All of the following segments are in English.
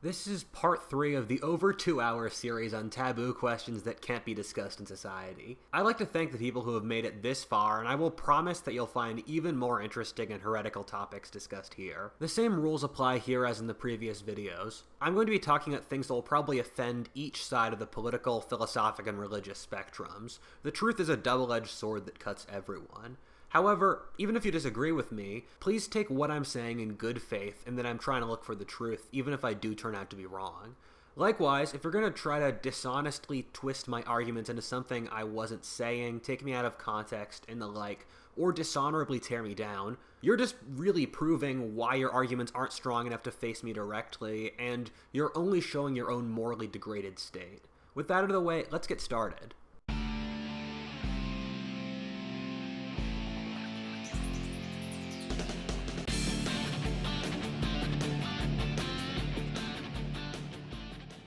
This is part 3 of the over 2-hour series on taboo questions that can't be discussed in society. I'd like to thank the people who have made it this far, and I will promise that you'll find even more interesting and heretical topics discussed here. The same rules apply here as in the previous videos. I'm going to be talking at things that will probably offend each side of the political, philosophic, and religious spectrums. The truth is a double-edged sword that cuts everyone. However, even if you disagree with me, please take what I'm saying in good faith and that I'm trying to look for the truth, even if I do turn out to be wrong. Likewise, if you're going to try to dishonestly twist my arguments into something I wasn't saying, take me out of context, and the like, or dishonorably tear me down, you're just really proving why your arguments aren't strong enough to face me directly, and you're only showing your own morally degraded state. With that out of the way, let's get started.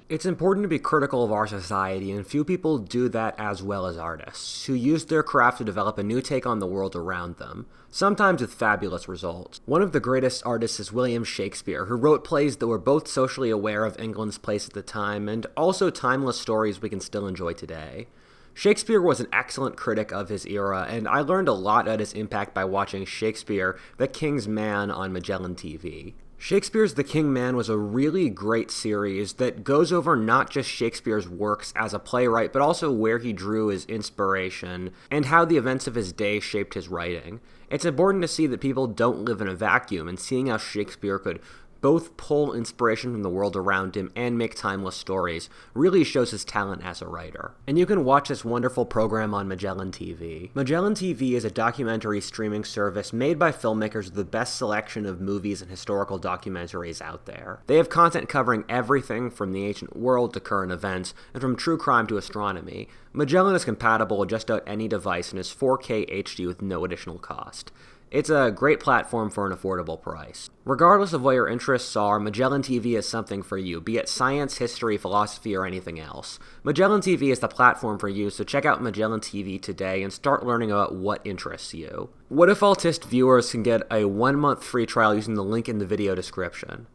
It's important to be critical of our society, and few people do that as well as artists, who use their craft to develop a new take on the world around them, sometimes with fabulous results. One of the greatest artists is William Shakespeare, who wrote plays that were both socially aware of England's place at the time, and also timeless stories we can still enjoy today. Shakespeare was an excellent critic of his era, and I learned a lot about his impact by watching Shakespeare, the King's Man on Magellan TV. Shakespeare's The King Man was a really great series that goes over not just Shakespeare's works as a playwright, but also where he drew his inspiration and how the events of his day shaped his writing. It's important to see that people don't live in a vacuum, and seeing how Shakespeare could both pull inspiration from the world around him and make timeless stories really shows his talent as a writer. And you can watch this wonderful program on Magellan TV. Magellan TV is a documentary streaming service made by filmmakers with the best selection of movies and historical documentaries out there. They have content covering everything from the ancient world to current events, and from true crime to astronomy. Magellan is compatible with just about any device and is 4K HD with no additional cost. It's a great platform for an affordable price. Regardless of what your interests are, Magellan TV is something for you, be it science, history, philosophy, or anything else. Magellan TV is the platform for you, so check out Magellan TV today and start learning about what interests you. What If Altist viewers can get a 1-month free trial using the link in the video description.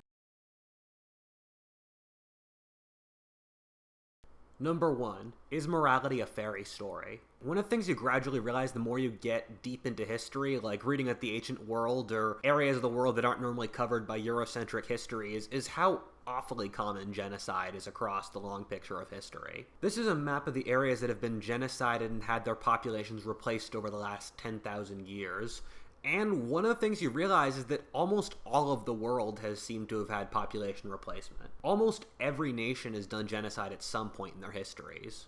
Number 1. Is morality a fairy story? One of the things you gradually realize the more you get deep into history, like reading at the ancient world or areas of the world that aren't normally covered by Eurocentric histories, is how awfully common genocide is across the long picture of history. This is a map of the areas that have been genocided and had their populations replaced over the last 10,000 years. And one of the things you realize is that almost all of the world has seemed to have had population replacement. Almost every nation has done genocide at some point in their histories.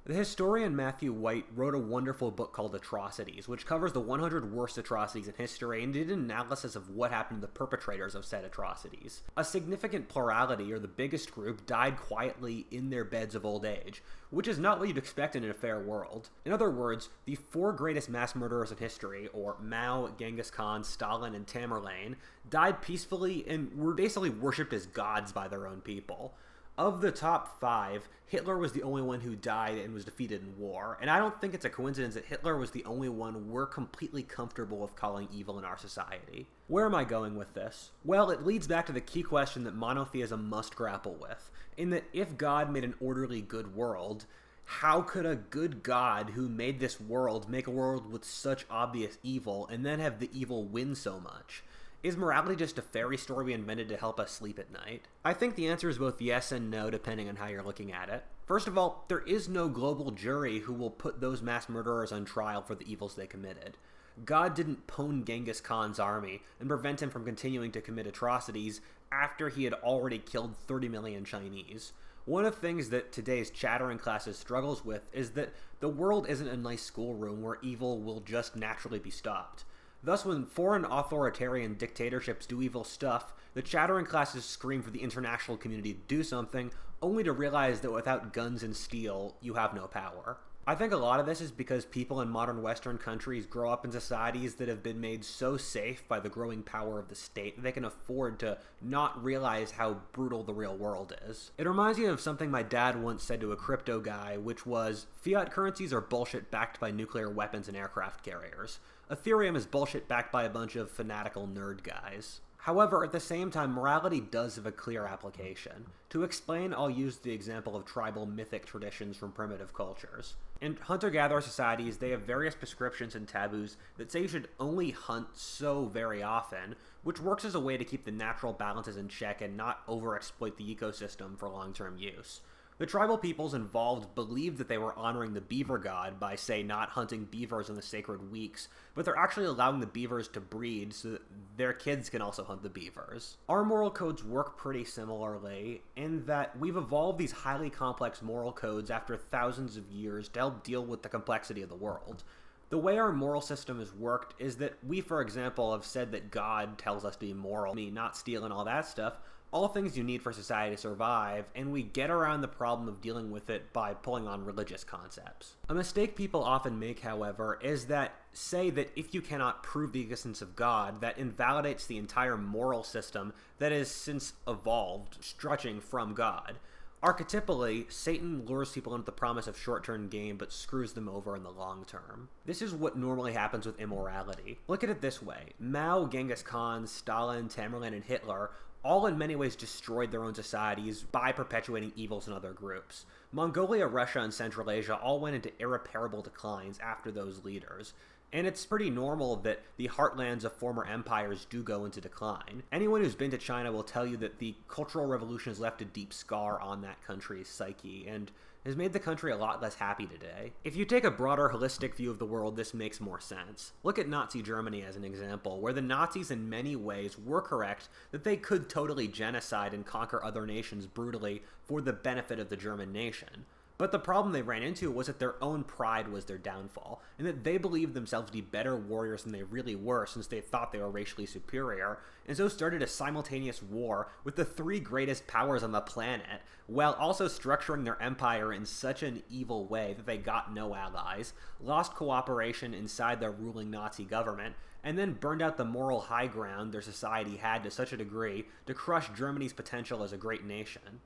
The historian Matthew White wrote a wonderful book called Atrocities, which covers the 100 worst atrocities in history and did an analysis of what happened to the perpetrators of said atrocities. A significant plurality, or the biggest group, died quietly in their beds of old age, which is not what you'd expect in a fair world. In other words, the 4 greatest mass murderers in history, or Mao, Genghis Khan, Stalin, and Tamerlane, died peacefully and were basically worshipped as gods by their own people. Of the top 5, Hitler was the only one who died and was defeated in war, and I don't think it's a coincidence that Hitler was the only one we're completely comfortable with calling evil in our society. Where am I going with this? Well, it leads back to the key question that monotheism must grapple with, in that if God made an orderly good world, how could a good God who made this world make a world with such obvious evil and then have the evil win so much? Is morality just a fairy story we invented to help us sleep at night? I think the answer is both yes and no, depending on how you're looking at it. First of all, there is no global jury who will put those mass murderers on trial for the evils they committed. God didn't pwn Genghis Khan's army and prevent him from continuing to commit atrocities after he had already killed 30 million Chinese. One of the things that today's chattering classes struggles with is that the world isn't a nice schoolroom where evil will just naturally be stopped. Thus, when foreign authoritarian dictatorships do evil stuff, the chattering classes scream for the international community to do something, only to realize that without guns and steel, you have no power. I think a lot of this is because people in modern Western countries grow up in societies that have been made so safe by the growing power of the state that they can afford to not realize how brutal the real world is. It reminds me of something my dad once said to a crypto guy, which was, fiat currencies are bullshit backed by nuclear weapons and aircraft carriers. Ethereum is bullshit backed by a bunch of fanatical nerd guys. However, at the same time, morality does have a clear application. To explain, I'll use the example of tribal mythic traditions from primitive cultures. In hunter-gatherer societies, they have various prescriptions and taboos that say you should only hunt so very often, which works as a way to keep the natural balances in check and not overexploit the ecosystem for long-term use. The tribal peoples involved believed that they were honoring the beaver god by, say, not hunting beavers in the sacred weeks, but they're actually allowing the beavers to breed so that their kids can also hunt the beavers. Our moral codes work pretty similarly in that we've evolved these highly complex moral codes after thousands of years to help deal with the complexity of the world. The way our moral system has worked is that we, for example, have said that God tells us to be moral, not steal and all that stuff, all things you need for society to survive, and we get around the problem of dealing with it by pulling on religious concepts. A mistake people often make, however, is that say that if you cannot prove the existence of God, that invalidates the entire moral system that has since evolved, stretching from God. Archetypally, Satan lures people into the promise of short-term gain but screws them over in the long term. This is what normally happens with immorality. Look at it this way. Mao, Genghis Khan, Stalin, Tamerlan, and Hitler all in many ways destroyed their own societies by perpetuating evils in other groups. Mongolia, Russia, and Central Asia all went into irreparable declines after those leaders. And it's pretty normal that the heartlands of former empires do go into decline. Anyone who's been to China will tell you that the Cultural Revolution has left a deep scar on that country's psyche, and has made the country a lot less happy today. If you take a broader, holistic view of the world, this makes more sense. Look at Nazi Germany as an example, where the Nazis in many ways were correct that they could totally genocide and conquer other nations brutally for the benefit of the German nation. But the problem they ran into was that their own pride was their downfall, and that they believed themselves to be better warriors than they really were since they thought they were racially superior, and so started a simultaneous war with the three greatest powers on the planet, while also structuring their empire in such an evil way that they got no allies, lost cooperation inside their ruling Nazi government, and then burned out the moral high ground their society had to such a degree to crush Germany's potential as a great nation.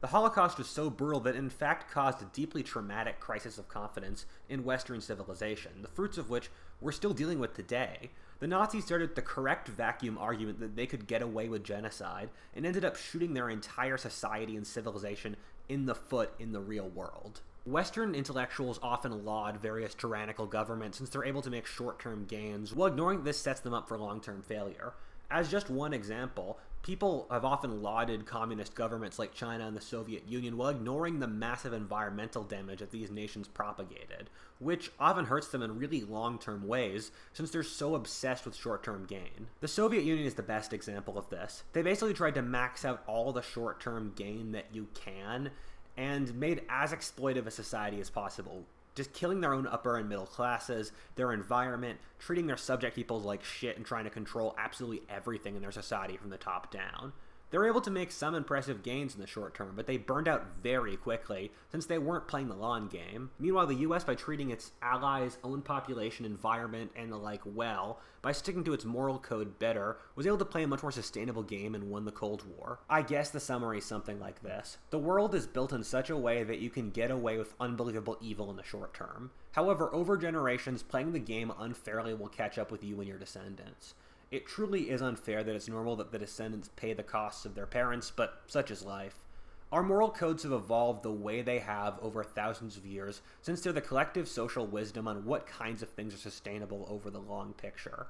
The Holocaust was so brutal that it in fact caused a deeply traumatic crisis of confidence in Western civilization, the fruits of which we're still dealing with today. The Nazis started the correct vacuum argument that they could get away with genocide, and ended up shooting their entire society and civilization in the foot in the real world. Western intellectuals often laud various tyrannical governments since they're able to make short-term gains, while ignoring this sets them up for long-term failure. As just one example, people have often lauded communist governments like China and the Soviet Union while ignoring the massive environmental damage that these nations propagated, which often hurts them in really long-term ways since they're so obsessed with short-term gain. The Soviet Union is the best example of this. They basically tried to max out all the short-term gain that you can and made as exploitive a society as possible, just killing their own upper and middle classes, their environment, treating their subject peoples like shit, and trying to control absolutely everything in their society from the top down. They were able to make some impressive gains in the short term, but they burned out very quickly since they weren't playing the long game. Meanwhile, the US, by treating its allies, own population, environment, and the like well, by sticking to its moral code better, was able to play a much more sustainable game and won the Cold War. I guess the summary is something like this. The world is built in such a way that you can get away with unbelievable evil in the short term. However, over generations, playing the game unfairly will catch up with you and your descendants. It truly is unfair that it's normal that the descendants pay the costs of their parents, but such is life. Our moral codes have evolved the way they have over thousands of years, since they're the collective social wisdom on what kinds of things are sustainable over the long picture.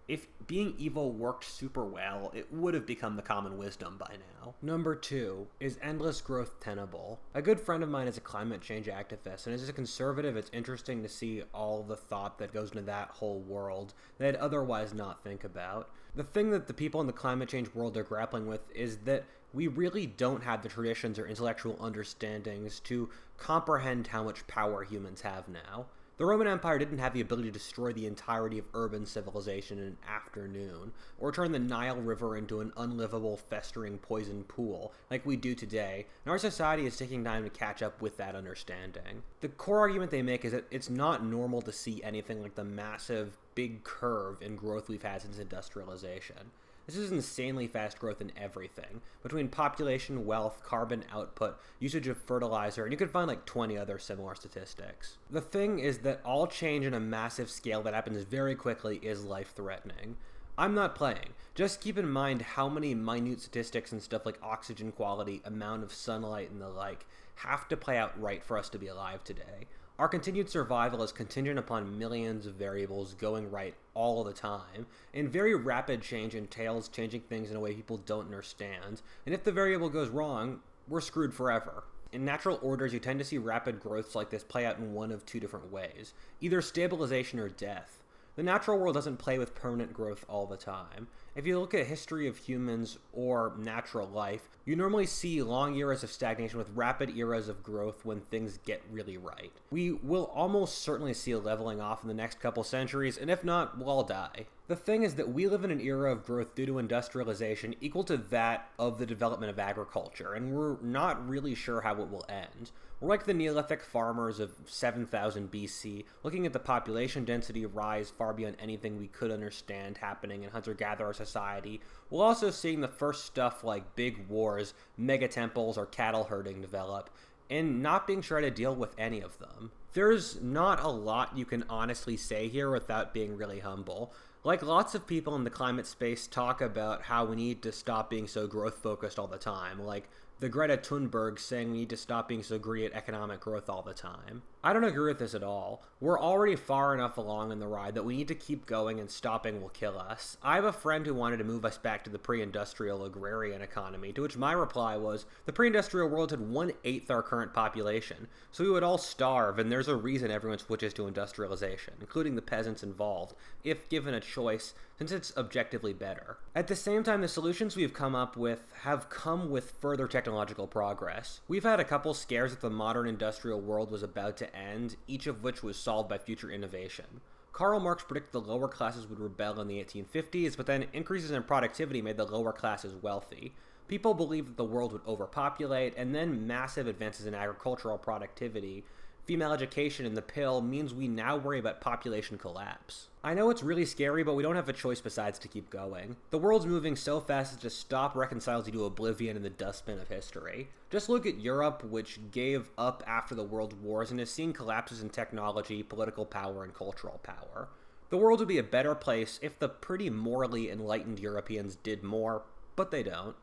If being evil worked super well, it would have become the common wisdom by now. Number 2, is endless growth tenable? A good friend of mine is a climate change activist, and as a conservative, it's interesting to see all the thought that goes into that whole world that I'd otherwise not think about. The thing that the people in the climate change world are grappling with is that we really don't have the traditions or intellectual understandings to comprehend how much power humans have now. The Roman Empire didn't have the ability to destroy the entirety of urban civilization in an afternoon, or turn the Nile River into an unlivable, festering poison pool, like we do today, and our society is taking time to catch up with that understanding. The core argument they make is that it's not normal to see anything like the massive, big curve in growth we've had since industrialization. This is insanely fast growth in everything, between population, wealth, carbon output, usage of fertilizer, and you could find like 20 other similar statistics. The thing is that all change in a massive scale that happens very quickly is life-threatening. I'm not playing. Just keep in mind how many minute statistics and stuff like oxygen quality, amount of sunlight, and the like have to play out right for us to be alive today. Our continued survival is contingent upon millions of variables going right all the time, and very rapid change entails changing things in a way people don't understand, and if the variable goes wrong, we're screwed forever. In natural orders, you tend to see rapid growths like this play out in one of two different ways, either stabilization or death. The natural world doesn't play with permanent growth all the time. If you look at history of humans or natural life, you normally see long eras of stagnation with rapid eras of growth when things get really right. We will almost certainly see a leveling off in the next couple centuries, and if not, we'll all die. The thing is that we live in an era of growth due to industrialization equal to that of the development of agriculture, and we're not really sure how it will end. We're like the Neolithic farmers of 7000 BC, looking at the population density rise far beyond anything we could understand happening in hunter-gatherer society, while also seeing the first stuff like big wars, mega temples, or cattle herding develop, and not being sure how to deal with any of them. There's not a lot you can honestly say here without being really humble. Like lots of people in the climate space talk about how we need to stop being so growth-focused all the time, like the Greta Thunberg saying we need to stop being so greedy at economic growth all the time. I don't agree with this at all. We're already far enough along in the ride that we need to keep going, and stopping will kill us. I have a friend who wanted to move us back to the pre-industrial agrarian economy, to which my reply was, the pre-industrial world had 1/8 our current population, so we would all starve, and there's a reason everyone switches to industrialization, including the peasants involved, if given a choice, since it's objectively better. At the same time, the solutions we've come up with have come with further technological progress. We've had a couple scares that the modern industrial world was about to end, each of which was solved by future innovation. Karl Marx predicted the lower classes would rebel in the 1850s, but then increases in productivity made the lower classes wealthy. People believed that the world would overpopulate, and then massive advances in agricultural productivity, female education, and the pill means we now worry about population collapse. I know it's really scary, but we don't have a choice besides to keep going. The world's moving so fast that to stop reconciles you to oblivion in the dustbin of history. Just look at Europe, which gave up after the world wars and has seen collapses in technology, political power, and cultural power. The world would be a better place if the pretty morally enlightened Europeans did more, but they don't.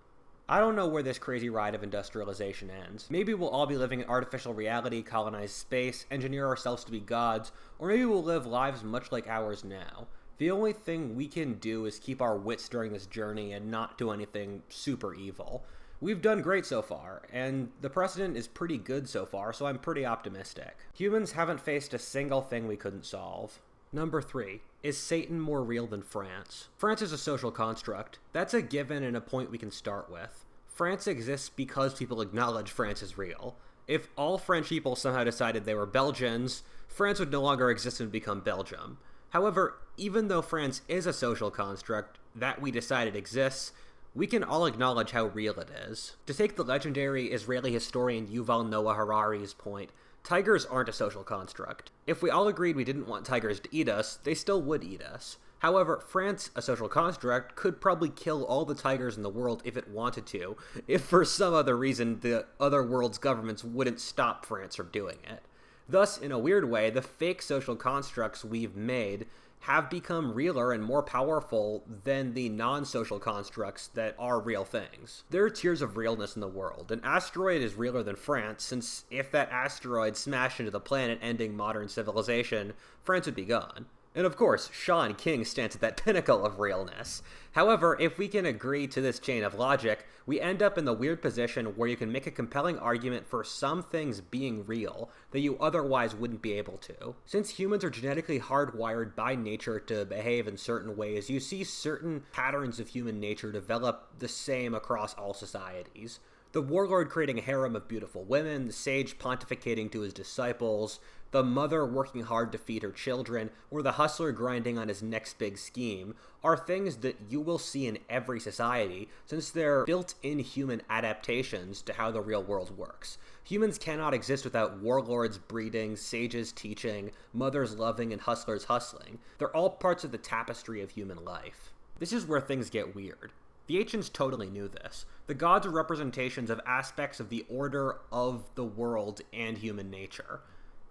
I don't know where this crazy ride of industrialization ends. Maybe we'll all be living in artificial reality, colonize space, engineer ourselves to be gods, or maybe we'll live lives much like ours now. The only thing we can do is keep our wits during this journey and not do anything super evil. We've done great so far, and the precedent is pretty good so far, so I'm pretty optimistic. Humans haven't faced a single thing we couldn't solve. Number 3. Is Satan more real than France? France is a social construct. That's a given and a point we can start with. France exists because people acknowledge France is real. If all French people somehow decided they were Belgians, France would no longer exist and become Belgium. However, even though France is a social construct that we decided exists, we can all acknowledge how real it is. To take the legendary Israeli historian Yuval Noah Harari's point, tigers aren't a social construct. If we all agreed we didn't want tigers to eat us, they still would eat us. However, France, a social construct, could probably kill all the tigers in the world if it wanted to, if for some other reason the other world's governments wouldn't stop France from doing it. Thus, in a weird way, the fake social constructs we've made have become realer and more powerful than the non-social constructs that are real things. There are tiers of realness in the world. An asteroid is realer than France, since if that asteroid smashed into the planet ending modern civilization, France would be gone. And of course, Shaun King stands at that pinnacle of realness. However, if we can agree to this chain of logic, we end up in the weird position where you can make a compelling argument for some things being real that you otherwise wouldn't be able to. Since humans are genetically hardwired by nature to behave in certain ways, you see certain patterns of human nature develop the same across all societies. The warlord creating a harem of beautiful women, the sage pontificating to his disciples, the mother working hard to feed her children, or the hustler grinding on his next big scheme, are things that you will see in every society, since they're built-in human adaptations to how the real world works. Humans cannot exist without warlords breeding, sages teaching, mothers loving, and hustlers hustling. They're all parts of the tapestry of human life. This is where things get weird. The ancients totally knew this. The gods are representations of aspects of the order of the world and human nature.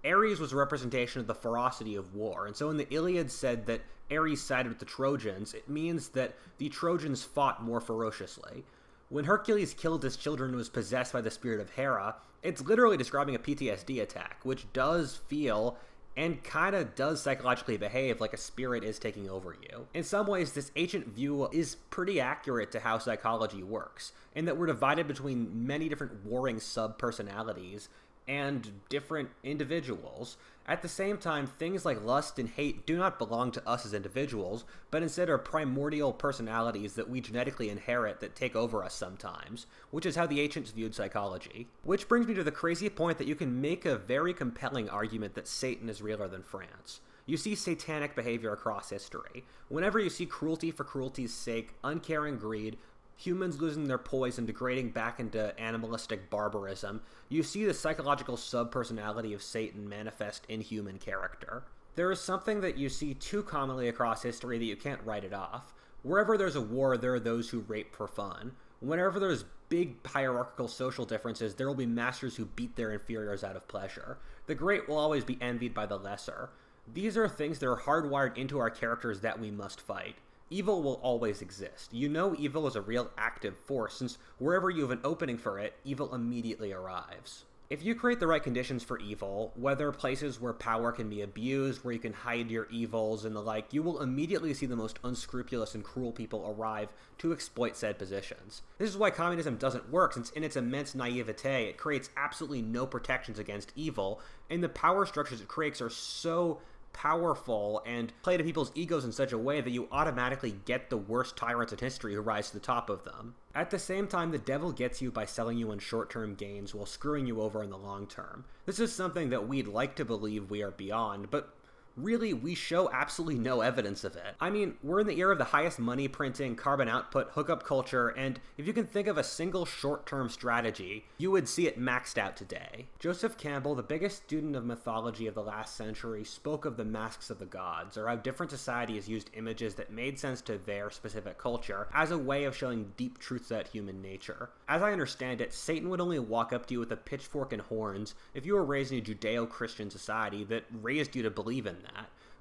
Ares was a representation of the ferocity of war, and so when the Iliad said that Ares sided with the Trojans, it means that the Trojans fought more ferociously. When Hercules killed his children and was possessed by the spirit of Hera, it's literally describing a PTSD attack, which does feel and kind of does psychologically behave like a spirit is taking over you. In some ways, this ancient view is pretty accurate to how psychology works, in that we're divided between many different warring sub-personalities and different individuals. At the same time, things like lust and hate do not belong to us as individuals, but instead are primordial personalities that we genetically inherit that take over us sometimes, which is how the ancients viewed psychology. Which brings me to the crazy point that you can make a very compelling argument that Satan is realer than France. You see satanic behavior across history. Whenever you see cruelty for cruelty's sake, uncaring greed, humans losing their poise and degrading back into animalistic barbarism, you see the psychological sub-personality of Satan manifest in human character. There is something that you see too commonly across history that you can't write it off. Wherever there's a war, there are those who rape for fun. Whenever there's big hierarchical social differences, there will be masters who beat their inferiors out of pleasure. The great will always be envied by the lesser. These are things that are hardwired into our characters that we must fight. Evil will always exist. You know evil is a real active force, since wherever you have an opening for it, evil immediately arrives. If you create the right conditions for evil, whether places where power can be abused, where you can hide your evils and the like, you will immediately see the most unscrupulous and cruel people arrive to exploit said positions. This is why communism doesn't work, since in its immense naivete, it creates absolutely no protections against evil, and the power structures it creates are so powerful and play to people's egos in such a way that you automatically get the worst tyrants in history who rise to the top of them. At the same time, the devil gets you by selling you on short-term gains while screwing you over in the long term. This is something that we'd like to believe we are beyond, but really, we show absolutely no evidence of it. I mean, we're in the era of the highest money printing, carbon output, hookup culture, and if you can think of a single short-term strategy, you would see it maxed out today. Joseph Campbell, the biggest student of mythology of the last century, spoke of the masks of the gods, or how different societies used images that made sense to their specific culture as a way of showing deep truths about human nature. As I understand it, Satan would only walk up to you with a pitchfork and horns if you were raised in a Judeo-Christian society that raised you to believe in that.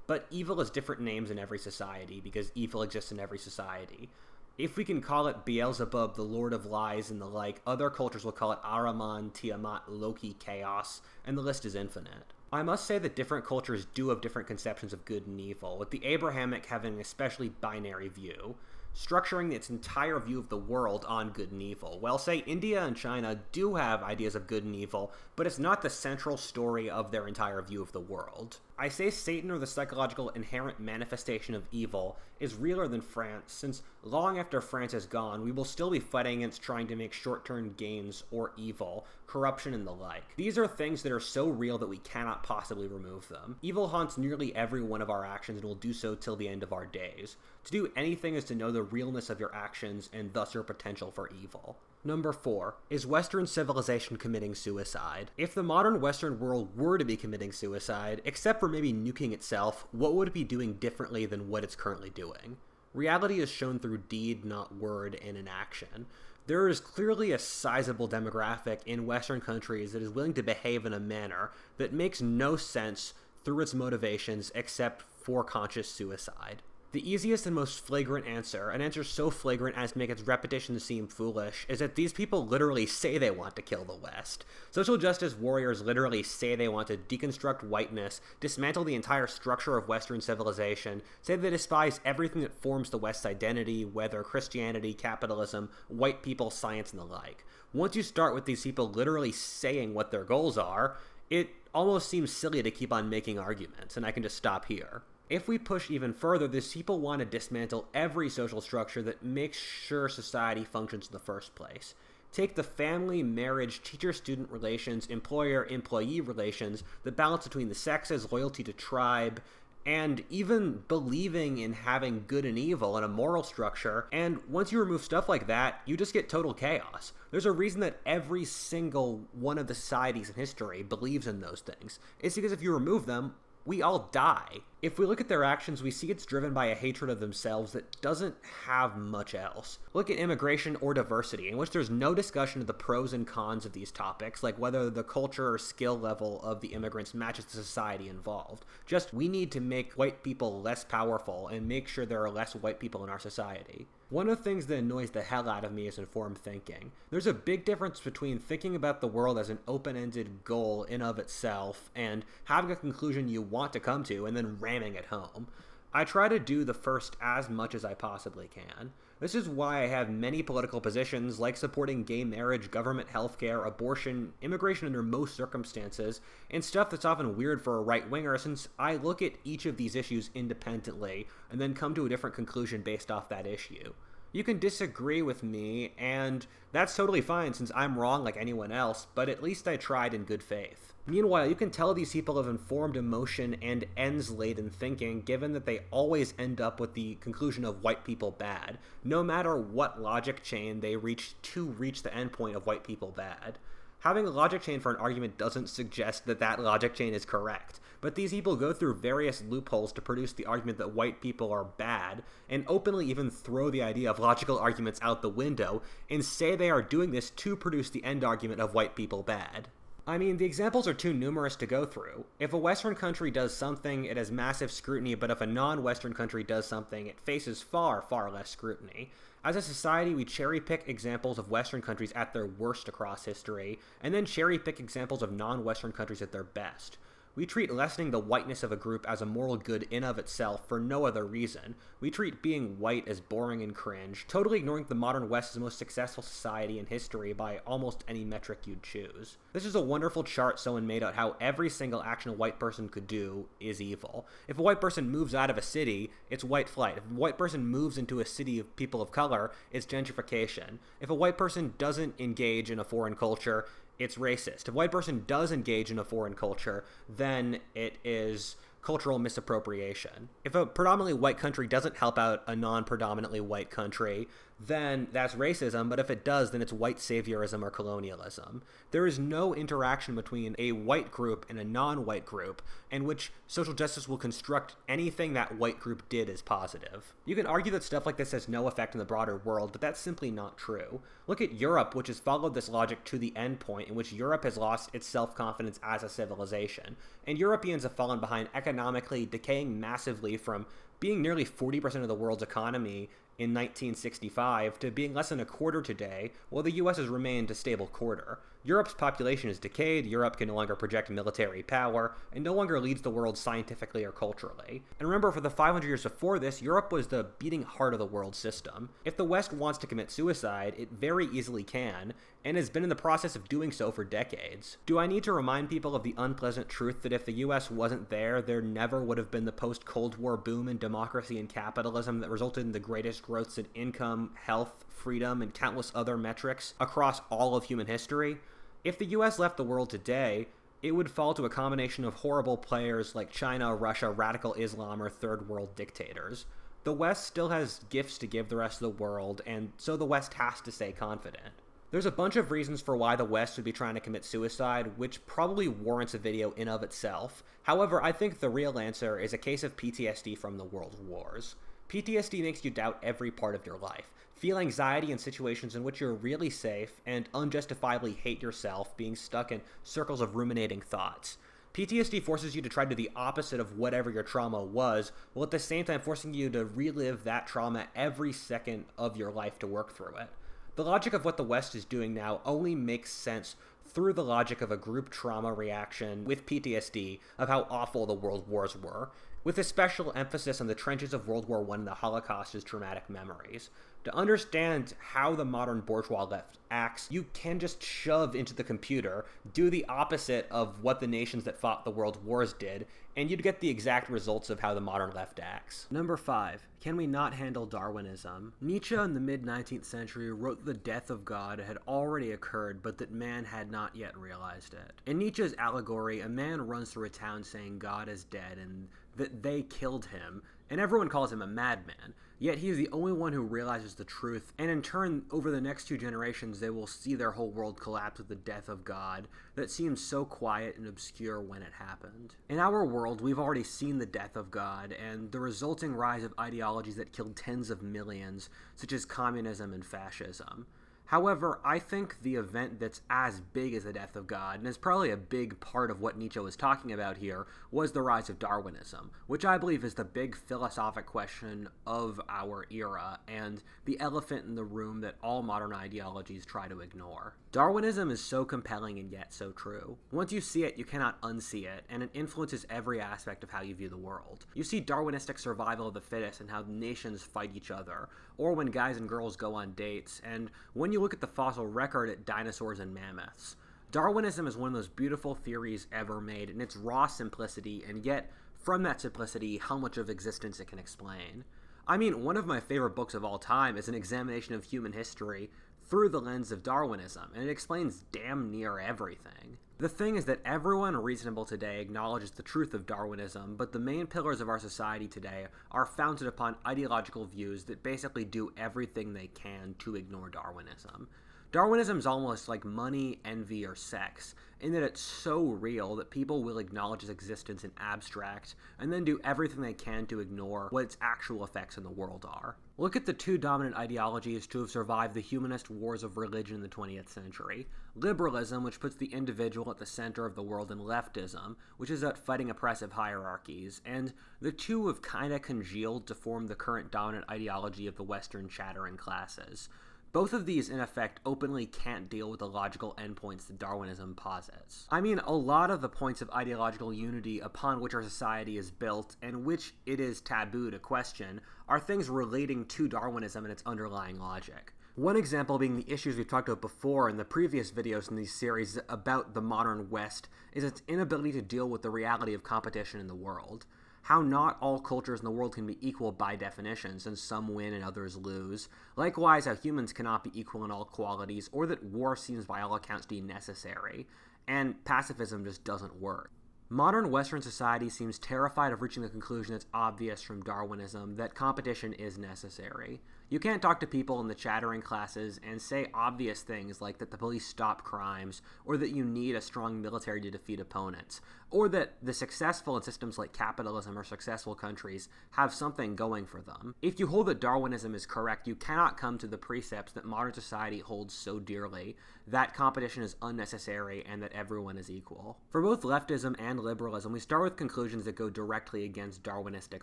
But evil has different names in every society, because evil exists in every society. If we can call it Beelzebub, the Lord of Lies, and the like, other cultures will call it Ahriman, Tiamat, Loki, Chaos, and the list is infinite. I must say that different cultures do have different conceptions of good and evil, with the Abrahamic having an especially binary view, structuring its entire view of the world on good and evil. Well, say India and China do have ideas of good and evil, but it's not the central story of their entire view of the world. I say Satan, or the psychological inherent manifestation of evil, is realer than France, since long after France is gone, we will still be fighting against trying to make short-term gains or evil, corruption, and the like. These are things that are so real that we cannot possibly remove them. Evil haunts nearly every one of our actions and will do so till the end of our days. To do anything is to know the realness of your actions and thus your potential for evil. Number 4. Is Western civilization committing suicide? If the modern Western world were to be committing suicide, except for maybe nuking itself, what would it be doing differently than what it's currently doing? Reality is shown through deed, not word, and in action. There is clearly a sizable demographic in Western countries that is willing to behave in a manner that makes no sense through its motivations except for conscious suicide. The easiest and most flagrant answer, an answer so flagrant as to make its repetition seem foolish, is that these people literally say they want to kill the West. Social justice warriors literally say they want to deconstruct whiteness, dismantle the entire structure of Western civilization, say they despise everything that forms the West's identity, whether Christianity, capitalism, white people, science, and the like. Once you start with these people literally saying what their goals are, it almost seems silly to keep on making arguments, and I can just stop here. If we push even further, these people want to dismantle every social structure that makes sure society functions in the first place. Take the family, marriage, teacher-student relations, employer-employee relations, the balance between the sexes, loyalty to tribe, and even believing in having good and evil and a moral structure, and once you remove stuff like that, you just get total chaos. There's a reason that every single one of the societies in history believes in those things. It's because if you remove them, we all die. If we look at their actions, we see it's driven by a hatred of themselves that doesn't have much else. Look at immigration or diversity, in which there's no discussion of the pros and cons of these topics, like whether the culture or skill level of the immigrants matches the society involved. Just, we need to make white people less powerful and make sure there are less white people in our society. One of the things that annoys the hell out of me is informed thinking. There's a big difference between thinking about the world as an open-ended goal in of itself and having a conclusion you want to come to and then ramming it home. I try to do the first as much as I possibly can. This is why I have many political positions, like supporting gay marriage, government healthcare, abortion, immigration under most circumstances, and stuff that's often weird for a right-winger, since I look at each of these issues independently and then come to a different conclusion based off that issue. You can disagree with me, and that's totally fine since I'm wrong like anyone else, but at least I tried in good faith. Meanwhile, you can tell these people have informed emotion and ends-laden thinking, given that they always end up with the conclusion of white people bad, no matter what logic chain they reach to reach the endpoint of white people bad. Having a logic chain for an argument doesn't suggest that that logic chain is correct, but these people go through various loopholes to produce the argument that white people are bad, and openly even throw the idea of logical arguments out the window, and say they are doing this to produce the end argument of white people bad. I mean, the examples are too numerous to go through. If a Western country does something, it has massive scrutiny, but if a non-Western country does something, it faces far, far less scrutiny. As a society, we cherry-pick examples of Western countries at their worst across history, and then cherry-pick examples of non-Western countries at their best. We treat lessening the whiteness of a group as a moral good in of itself for no other reason. We treat being white as boring and cringe, totally ignoring the modern West's most successful society in history by almost any metric you'd choose. This is a wonderful chart someone made out how every single action a white person could do is evil. If a white person moves out of a city, it's white flight. If a white person moves into a city of people of color, it's gentrification. If a white person doesn't engage in a foreign culture, it's racist. If a white person does engage in a foreign culture, then it is cultural misappropriation. If a predominantly white country doesn't help out a non-predominantly white country, then that's racism, but if it does, then it's white saviorism or colonialism. There is no interaction between a white group and a non-white group in which social justice will construct anything that white group did as positive. You can argue that stuff like this has no effect in the broader world, but that's simply not true. Look at Europe, which has followed this logic to the end point, in which Europe has lost its self-confidence as a civilization, and Europeans have fallen behind economically, decaying massively from being nearly 40% of the world's economy in 1965 to being less than a quarter today, while the US has remained a stable quarter. Europe's population is decayed, Europe can no longer project military power, and no longer leads the world scientifically or culturally. And remember, for the 500 years before this, Europe was the beating heart of the world system. If the West wants to commit suicide, it very easily can, and has been in the process of doing so for decades. Do I need to remind people of the unpleasant truth that if the US wasn't there, there never would have been the post-Cold War boom in democracy and capitalism that resulted in the greatest growths in income, health, freedom, and countless other metrics across all of human history? If the US left the world today, it would fall to a combination of horrible players like China, Russia, radical Islam, or third world dictators. The West still has gifts to give the rest of the world, and so the West has to stay confident. There's a bunch of reasons for why the West would be trying to commit suicide, which probably warrants a video in of itself. However, I think the real answer is a case of PTSD from the world wars. PTSD makes you doubt every part of your life, feel anxiety in situations in which you're really safe, and unjustifiably hate yourself, being stuck in circles of ruminating thoughts. PTSD forces you to try to do the opposite of whatever your trauma was, while at the same time forcing you to relive that trauma every second of your life to work through it. The logic of what the West is doing now only makes sense through the logic of a group trauma reaction with PTSD of how awful the world wars were, with a special emphasis on the trenches of World War I and the Holocaust as traumatic memories. To understand how the modern bourgeois left acts, you can just shove into the computer, do the opposite of what the nations that fought the world wars did, and you'd get the exact results of how the modern left acts. Number 5. Can we not handle Darwinism? Nietzsche in the mid-19th century wrote that the death of God had already occurred, but that man had not yet realized it. In Nietzsche's allegory, a man runs through a town saying God is dead and that they killed him, and everyone calls him a madman. Yet he is the only one who realizes the truth, and in turn, over the next 2 generations, they will see their whole world collapse with the death of God that seemed so quiet and obscure when it happened. In our world, we've already seen the death of God, and the resulting rise of ideologies that killed tens of millions, such as communism and fascism. However, I think the event that's as big as the death of God, and is probably a big part of what Nietzsche was talking about here, was the rise of Darwinism, which I believe is the big philosophic question of our era, and the elephant in the room that all modern ideologies try to ignore. Darwinism is so compelling and yet so true. Once you see it, you cannot unsee it, and it influences every aspect of how you view the world. You see Darwinistic survival of the fittest and how nations fight each other, or when guys and girls go on dates, and when you look at the fossil record at dinosaurs and mammoths. Darwinism is one of those beautiful theories ever made in its raw simplicity, and yet, from that simplicity, how much of existence it can explain. I mean, one of my favorite books of all time is an examination of human history through the lens of Darwinism, and it explains damn near everything. The thing is that everyone reasonable today acknowledges the truth of Darwinism, but the main pillars of our society today are founded upon ideological views that basically do everything they can to ignore Darwinism. Darwinism is almost like money, envy, or sex, in that it's so real that people will acknowledge its existence in abstract, and then do everything they can to ignore what its actual effects in the world are. Look at the 2 dominant ideologies to have survived the humanist wars of religion in the 20th century. Liberalism, which puts the individual at the center of the world, and leftism, which is about fighting oppressive hierarchies, and the 2 have kinda congealed to form the current dominant ideology of the Western chattering classes. Both of these, in effect, openly can't deal with the logical endpoints that Darwinism posits. I mean, a lot of the points of ideological unity upon which our society is built, and which it is taboo to question, are things relating to Darwinism and its underlying logic. One example being the issues we've talked about before in the previous videos in these series about the modern West is its inability to deal with the reality of competition in the world. How not all cultures in the world can be equal by definition, since some win and others lose. Likewise, how humans cannot be equal in all qualities, or that war seems by all accounts to be necessary, and pacifism just doesn't work. Modern Western society seems terrified of reaching the conclusion that's obvious from Darwinism, that competition is necessary. You can't talk to people in the chattering classes and say obvious things like that the police stop crimes, or that you need a strong military to defeat opponents, or that the successful in systems like capitalism or successful countries have something going for them. If you hold that Darwinism is correct, you cannot come to the precepts that modern society holds so dearly, that competition is unnecessary and that everyone is equal. For both leftism and liberalism, we start with conclusions that go directly against Darwinistic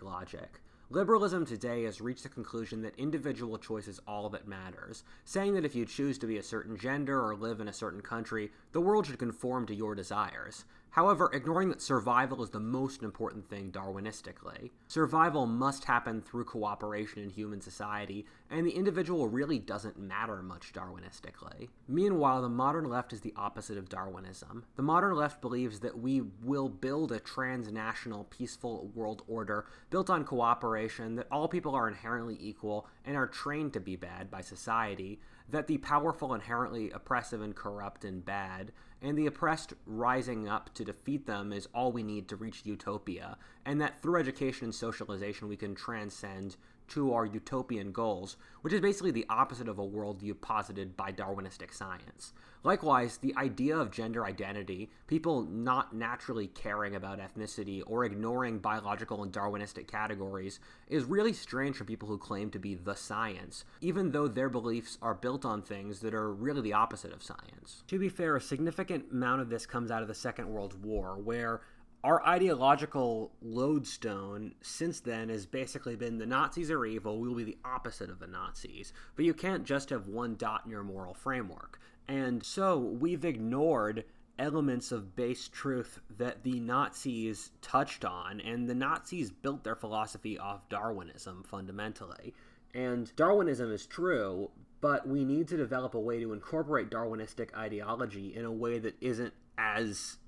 logic. Liberalism today has reached the conclusion that individual choice is all that matters, saying that if you choose to be a certain gender or live in a certain country, the world should conform to your desires. However, ignoring that survival is the most important thing Darwinistically. Survival must happen through cooperation in human society, and the individual really doesn't matter much Darwinistically. Meanwhile, the modern left is the opposite of Darwinism. The modern left believes that we will build a transnational, peaceful world order built on cooperation, that all people are inherently equal and are trained to be bad by society, that the powerful inherently oppressive and corrupt and bad, and the oppressed rising up to defeat them is all we need to reach utopia, and that through education and socialization we can transcend to our utopian goals, which is basically the opposite of a worldview posited by Darwinistic science. Likewise, the idea of gender identity, people not naturally caring about ethnicity or ignoring biological and Darwinistic categories, is really strange for people who claim to be the science, even though their beliefs are built on things that are really the opposite of science. To be fair, a significant amount of this comes out of the Second World War, where our ideological lodestone since then has basically been the Nazis are evil, we will be the opposite of the Nazis. But you can't just have one dot in your moral framework. And so we've ignored elements of base truth that the Nazis touched on, and the Nazis built their philosophy off Darwinism fundamentally. And Darwinism is true, but we need to develop a way to incorporate Darwinistic ideology in a way that isn't as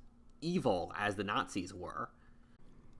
evil as the Nazis were.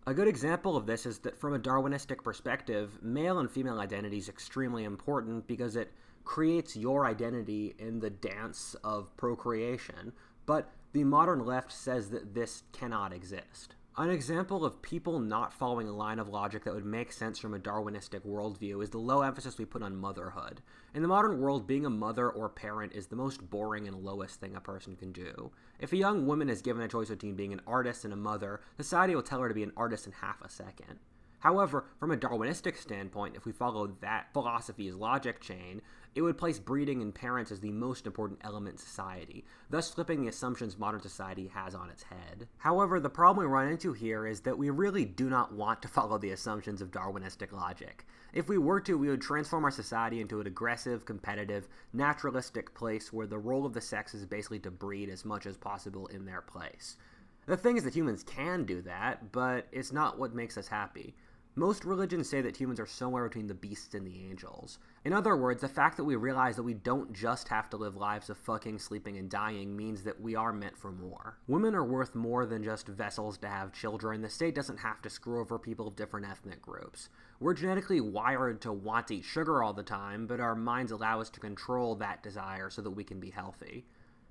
A good example of this is that from a Darwinistic perspective, male and female identity is extremely important because it creates your identity in the dance of procreation, but the modern left says that this cannot exist. An example of people not following a line of logic that would make sense from a Darwinistic worldview is the low emphasis we put on motherhood. In the modern world, being a mother or parent is the most boring and lowest thing a person can do. If a young woman is given a choice between being an artist and a mother, society will tell her to be an artist in half a second. However, from a Darwinistic standpoint, if we follow that philosophy's logic chain, it would place breeding and parents as the most important element in society, thus flipping the assumptions modern society has on its head. However, the problem we run into here is that we really do not want to follow the assumptions of Darwinistic logic. If we were to, we would transform our society into an aggressive, competitive, naturalistic place where the role of the sex is basically to breed as much as possible in their place. The thing is that humans can do that, but it's not what makes us happy. Most religions say that humans are somewhere between the beasts and the angels. In other words, the fact that we realize that we don't just have to live lives of fucking, sleeping, and dying means that we are meant for more. Women are worth more than just vessels to have children. The state doesn't have to screw over people of different ethnic groups. We're genetically wired to want to eat sugar all the time, but our minds allow us to control that desire so that we can be healthy.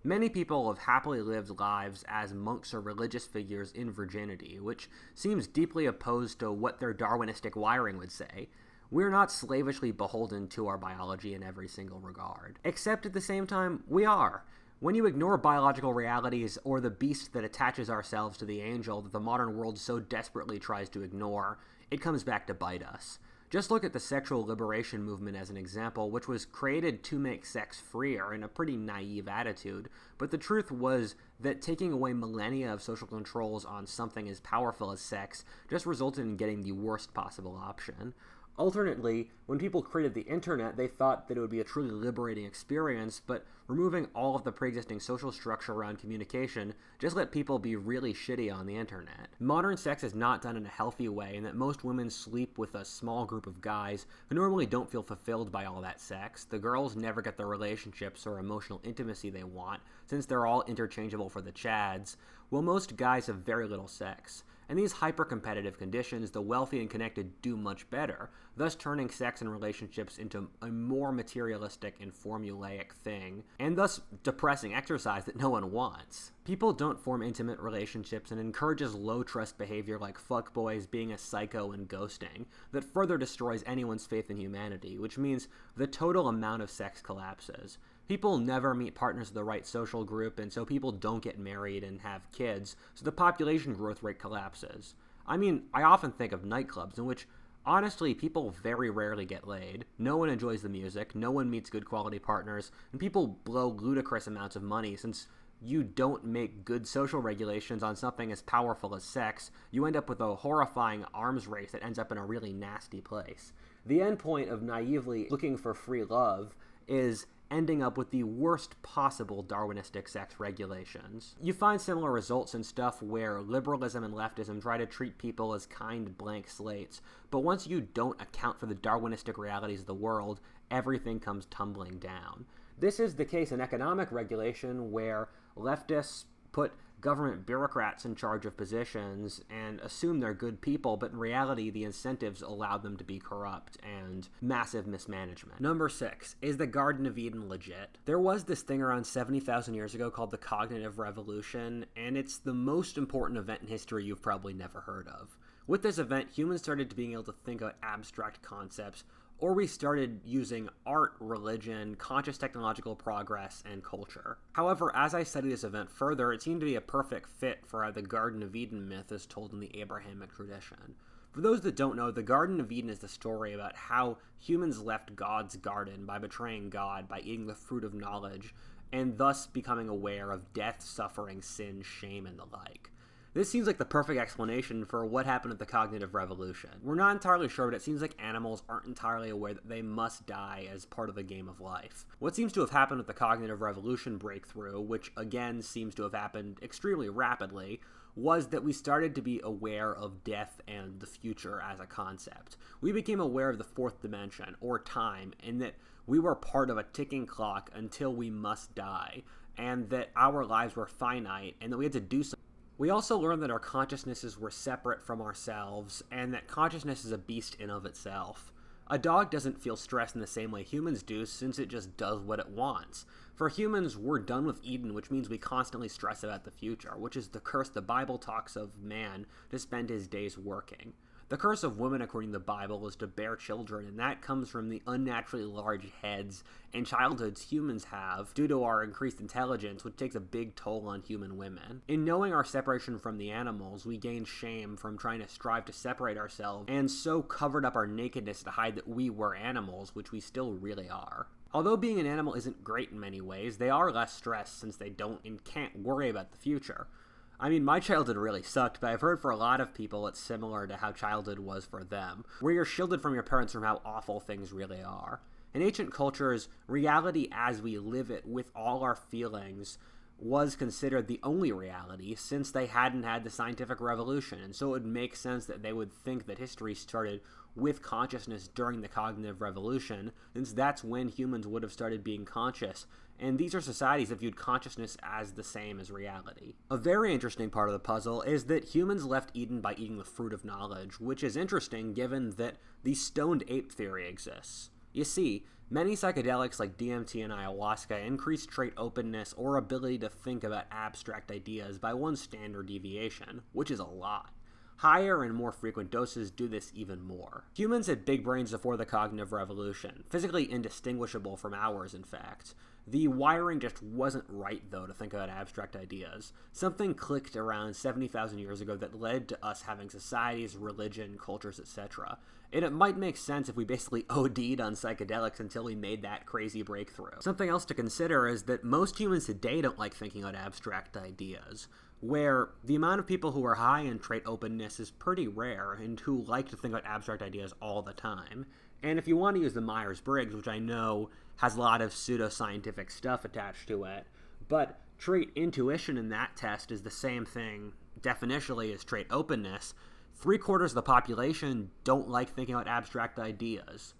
Many people have happily lived lives as monks or religious figures in virginity, which seems deeply opposed to what their Darwinistic wiring would say. We're not slavishly beholden to our biology in every single regard. Except at the same time, we are. When you ignore biological realities or the beast that attaches ourselves to the angel that the modern world so desperately tries to ignore, it comes back to bite us. Just look at the sexual liberation movement as an example, which was created to make sex freer in a pretty naive attitude, but the truth was that taking away millennia of social controls on something as powerful as sex just resulted in getting the worst possible option. Alternately, when people created the internet, they thought that it would be a truly liberating experience, but removing all of the pre-existing social structure around communication just let people be really shitty on the internet. Modern sex is not done in a healthy way, and that most women sleep with a small group of guys who normally don't feel fulfilled by all that sex. The girls never get the relationships or emotional intimacy they want, since they're all interchangeable for the chads, while most guys have very little sex. In these hyper-competitive conditions, the wealthy and connected do much better, thus turning sex and relationships into a more materialistic and formulaic thing, and thus depressing exercise that no one wants. People don't form intimate relationships and encourages low-trust behavior like fuckboys, being a psycho, and ghosting, that further destroys anyone's faith in humanity, which means the total amount of sex collapses. People never meet partners of the right social group, and so people don't get married and have kids, so the population growth rate collapses. I mean, I often think of nightclubs in which, honestly, people very rarely get laid, no one enjoys the music, no one meets good quality partners, and people blow ludicrous amounts of money since you don't make good social regulations on something as powerful as sex. You end up with a horrifying arms race that ends up in a really nasty place. The end point of naively looking for free love is ending up with the worst possible Darwinistic sex regulations. You find similar results in stuff where liberalism and leftism try to treat people as kind blank slates, but once you don't account for the Darwinistic realities of the world, everything comes tumbling down. This is the case in economic regulation, where leftists put government bureaucrats in charge of positions and assume they're good people, but in reality the incentives allow them to be corrupt and massive mismanagement. Number 6, is the Garden of Eden legit? There was this thing around 70,000 years ago called the Cognitive Revolution, and it's the most important event in history you've probably never heard of. With this event, humans started to being able to think of abstract concepts, or we started using art, religion, conscious technological progress, and culture. However, as I studied this event further, it seemed to be a perfect fit for how the Garden of Eden myth is told in the Abrahamic tradition. For those that don't know, the Garden of Eden is the story about how humans left God's garden by betraying God by eating the fruit of knowledge, and thus becoming aware of death, suffering, sin, shame, and the like. This seems like the perfect explanation for what happened at the Cognitive Revolution. We're not entirely sure, but it seems like animals aren't entirely aware that they must die as part of the game of life. What seems to have happened with the Cognitive Revolution breakthrough, which again seems to have happened extremely rapidly, was that we started to be aware of death and the future as a concept. We became aware of the fourth dimension, or time, and that we were part of a ticking clock until we must die, and that our lives were finite, and that we had to do something. We also learned that our consciousnesses were separate from ourselves, and that consciousness is a beast in of itself. A dog doesn't feel stress in the same way humans do, since it just does what it wants. For humans, we're done with Eden, which means we constantly stress about the future, which is the curse the Bible talks of man to spend his days working. The curse of women, according to the Bible, is to bear children, and that comes from the unnaturally large heads and childhoods humans have due to our increased intelligence, which takes a big toll on human women. In knowing our separation from the animals, we gain shame from trying to strive to separate ourselves, and so covered up our nakedness to hide that we were animals, which we still really are. Although being an animal isn't great in many ways, they are less stressed since they don't and can't worry about the future. I mean, my childhood really sucked, but I've heard for a lot of people it's similar to how childhood was for them, where you're shielded from your parents from how awful things really are. In ancient cultures, reality as we live it with all our feelings was considered the only reality since they hadn't had the scientific revolution, and so it would make sense that they would think that history started with consciousness during the cognitive revolution, since that's when humans would have started being conscious, and these are societies that viewed consciousness as the same as reality. A very interesting part of the puzzle is that humans left Eden by eating the fruit of knowledge, which is interesting given that the stoned ape theory exists. You see, many psychedelics like DMT and ayahuasca increase trait openness or ability to think about abstract ideas by one standard deviation, which is a lot. Higher and more frequent doses do this even more. Humans had big brains before the cognitive revolution, physically indistinguishable from ours, in fact. The wiring just wasn't right, though, to think about abstract ideas. Something clicked around 70,000 years ago that led to us having societies, religion, cultures, etc. And it might make sense if we basically OD'd on psychedelics until we made that crazy breakthrough. Something else to consider is that most humans today don't like thinking about abstract ideas, where the amount of people who are high in trait openness is pretty rare and who like to think about abstract ideas all the time. And if you want to use the Myers-Briggs, which I know has a lot of pseudoscientific stuff attached to it, but trait intuition in that test is the same thing definitionally as trait openness. 3/4 of the population don't like thinking about abstract ideas.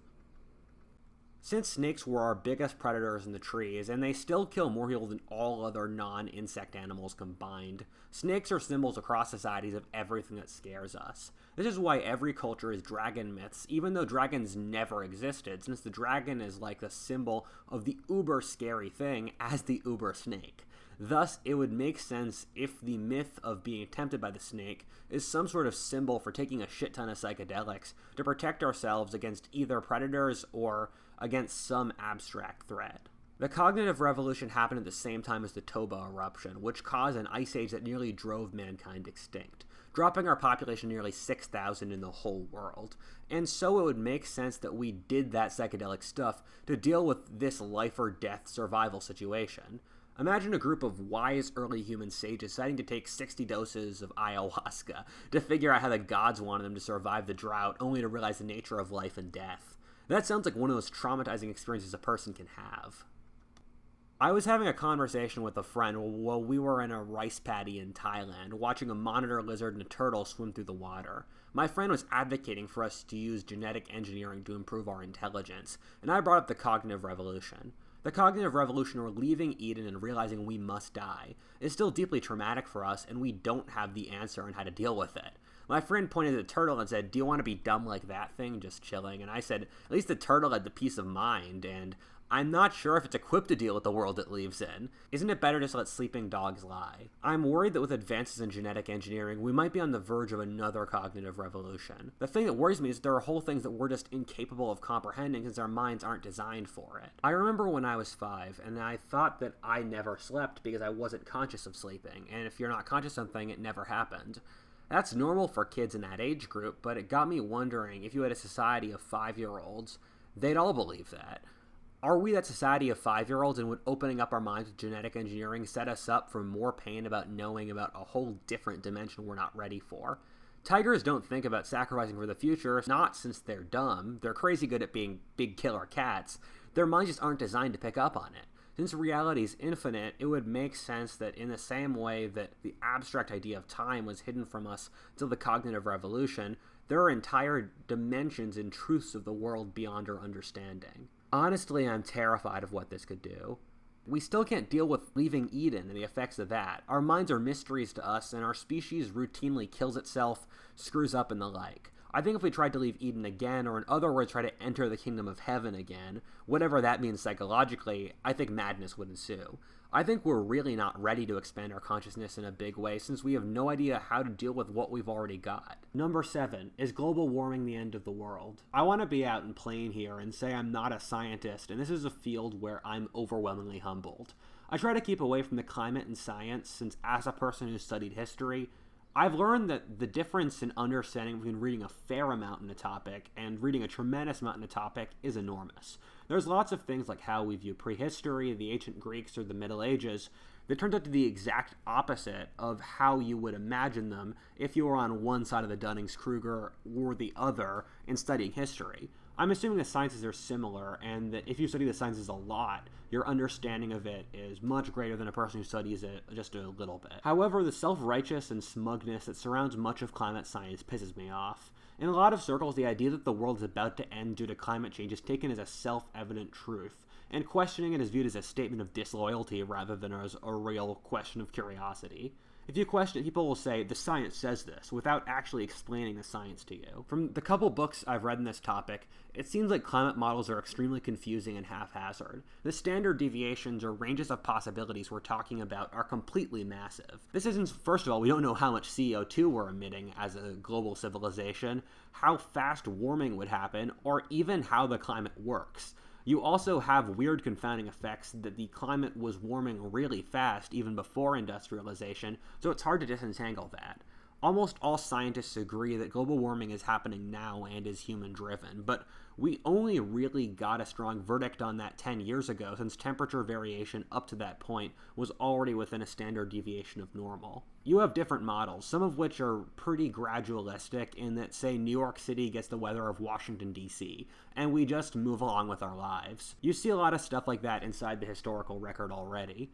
Since snakes were our biggest predators in the trees, and they still kill more people than all other non-insect animals combined, snakes are symbols across societies of everything that scares us. This is why every culture is dragon myths, even though dragons never existed, since the dragon is like the symbol of the uber scary thing as the uber snake. Thus, it would make sense if the myth of being tempted by the snake is some sort of symbol for taking a shit ton of psychedelics to protect ourselves against either predators or against some abstract threat. The cognitive revolution happened at the same time as the Taboo eruption, which caused an ice age that nearly drove mankind extinct, dropping our population nearly 6,000 in the whole world. And so it would make sense that we did that psychedelic stuff to deal with this life or death survival situation. Imagine a group of wise early human sages deciding to take 60 doses of ayahuasca to figure out how the gods wanted them to survive the drought, only to realize the nature of life and death. That sounds like one of those traumatizing experiences a person can have. I was having a conversation with a friend while we were in a rice paddy in Thailand, watching a monitor lizard and a turtle swim through the water. My friend was advocating for us to use genetic engineering to improve our intelligence, and I brought up the cognitive revolution. The cognitive revolution, or leaving Eden and realizing we must die, is still deeply traumatic for us, and we don't have the answer on how to deal with it. My friend pointed at the turtle and said, "Do you want to be dumb like that thing, just chilling?" And I said, at least the turtle had the peace of mind, and I'm not sure if it's equipped to deal with the world it lives in. Isn't it better just to let sleeping dogs lie? I'm worried that with advances in genetic engineering, we might be on the verge of another cognitive revolution. The thing that worries me is there are whole things that we're just incapable of comprehending because our minds aren't designed for it. I remember when I was 5, and I thought that I never slept because I wasn't conscious of sleeping, and if you're not conscious of something, it never happened. That's normal for kids in that age group, but it got me wondering if you had a society of 5-year-olds, they'd all believe that. Are we that society of 5-year-olds, and would opening up our minds to genetic engineering set us up for more pain about knowing about a whole different dimension we're not ready for? Tigers don't think about sacrificing for the future, not since they're dumb. They're crazy good at being big killer cats. Their minds just aren't designed to pick up on it. Since reality is infinite, it would make sense that in the same way that the abstract idea of time was hidden from us until the cognitive revolution, there are entire dimensions and truths of the world beyond our understanding. Honestly, I'm terrified of what this could do. We still can't deal with leaving Eden and the effects of that. Our minds are mysteries to us, and our species routinely kills itself, screws up, and the like. I think if we tried to leave Eden again, or in other words, try to enter the kingdom of heaven again, whatever that means psychologically, I think madness would ensue. I think we're really not ready to expand our consciousness in a big way since we have no idea how to deal with what we've already got. Number 7, is global warming the end of the world? I want to be out and plain here and say I'm not a scientist, and this is a field where I'm overwhelmingly humbled. I try to keep away from the climate and science since as a person who studied history, I've learned that the difference in understanding between reading a fair amount in a topic and reading a tremendous amount in a topic is enormous. There's lots of things like how we view prehistory, the ancient Greeks, or the Middle Ages that turns out to be the exact opposite of how you would imagine them if you were on one side of the Dunning-Kruger or the other in studying history. I'm assuming the sciences are similar, and that if you study the sciences a lot, your understanding of it is much greater than a person who studies it just a little bit. However, the self-righteous and smugness that surrounds much of climate science pisses me off. In a lot of circles, the idea that the world is about to end due to climate change is taken as a self-evident truth, and questioning it is viewed as a statement of disloyalty rather than as a real question of curiosity. If you question it, people will say, the science says this, without actually explaining the science to you. From the couple books I've read in this topic, it seems like climate models are extremely confusing and haphazard. The standard deviations or ranges of possibilities we're talking about are completely massive. This isn't, first of all, we don't know how much CO2 we're emitting as a global civilization, how fast warming would happen, or even how the climate works. You also have weird confounding effects that the climate was warming really fast even before industrialization, so it's hard to disentangle that. Almost all scientists agree that global warming is happening now and is human-driven, but we only really got a strong verdict on that 10 years ago, since temperature variation up to that point was already within a standard deviation of normal. You have different models, some of which are pretty gradualistic in that, say, New York City gets the weather of Washington, D.C., and we just move along with our lives. You see a lot of stuff like that inside the historical record already.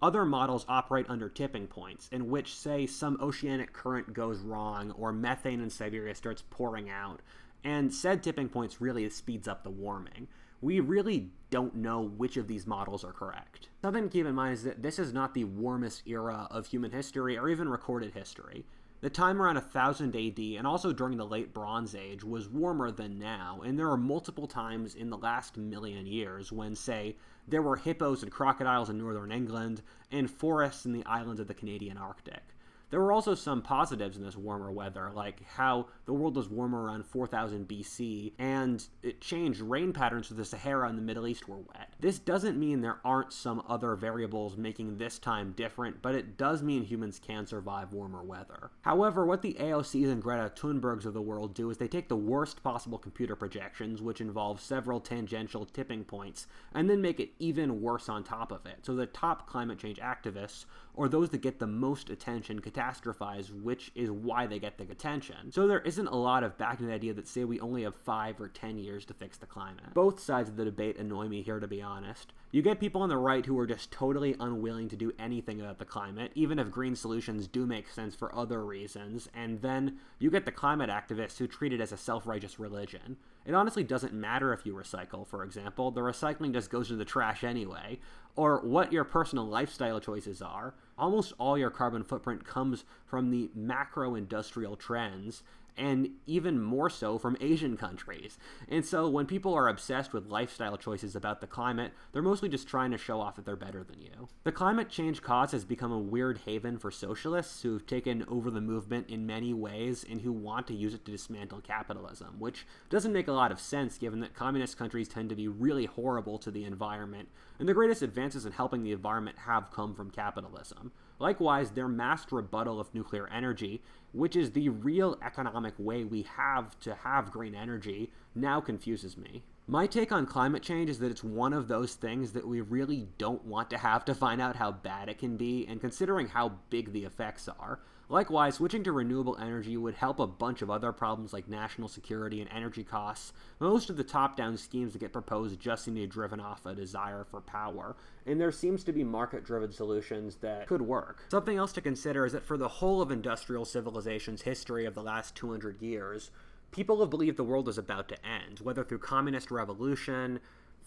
Other models operate under tipping points, in which, say, some oceanic current goes wrong, or methane in Siberia starts pouring out, and said tipping points really speeds up the warming. We really don't know which of these models are correct. Something to keep in mind is that this is not the warmest era of human history, or even recorded history. The time around 1000 AD, and also during the Late Bronze Age, was warmer than now, and there are multiple times in the last million years when, say, there were hippos and crocodiles in northern England, and forests in the islands of the Canadian Arctic. There were also some positives in this warmer weather, like how the world was warmer around 4000 BC, and it changed rain patterns for the Sahara and the Middle East were wet. This doesn't mean there aren't some other variables making this time different, but it does mean humans can survive warmer weather. However, what the AOCs and Greta Thunbergs of the world do is they take the worst possible computer projections, which involve several tangential tipping points, and then make it even worse on top of it. So the top climate change activists, or those that get the most attention, catastrophize, which is why they get the attention. So there isn't a lot of backing the idea that, say, we only have 5 or 10 years to fix the climate. Both sides of the debate annoy me here, to be honest. You get people on the right who are just totally unwilling to do anything about the climate, even if green solutions do make sense for other reasons, and then you get the climate activists who treat it as a self-righteous religion. It honestly doesn't matter if you recycle, for example. The recycling just goes to the trash anyway. Or what your personal lifestyle choices are. Almost all your carbon footprint comes from the macro-industrial trends, and even more so from Asian countries. And so when people are obsessed with lifestyle choices about the climate, they're mostly just trying to show off that they're better than you. The climate change cause has become a weird haven for socialists who've taken over the movement in many ways and who want to use it to dismantle capitalism, which doesn't make a lot of sense given that communist countries tend to be really horrible to the environment, and the greatest advances in helping the environment have come from capitalism. Likewise, their masked rebuttal of nuclear energy, which is the real economic way we have to have green energy, now confuses me. My take on climate change is that it's one of those things that we really don't want to have to find out how bad it can be, and considering how big the effects are. Likewise, switching to renewable energy would help a bunch of other problems like national security and energy costs. Most of the top-down schemes that get proposed just seem to be driven off a desire for power, and there seems to be market-driven solutions that could work. Something else to consider is that for the whole of industrial civilization's history of the last 200 years, people have believed the world was about to end, whether through communist revolution,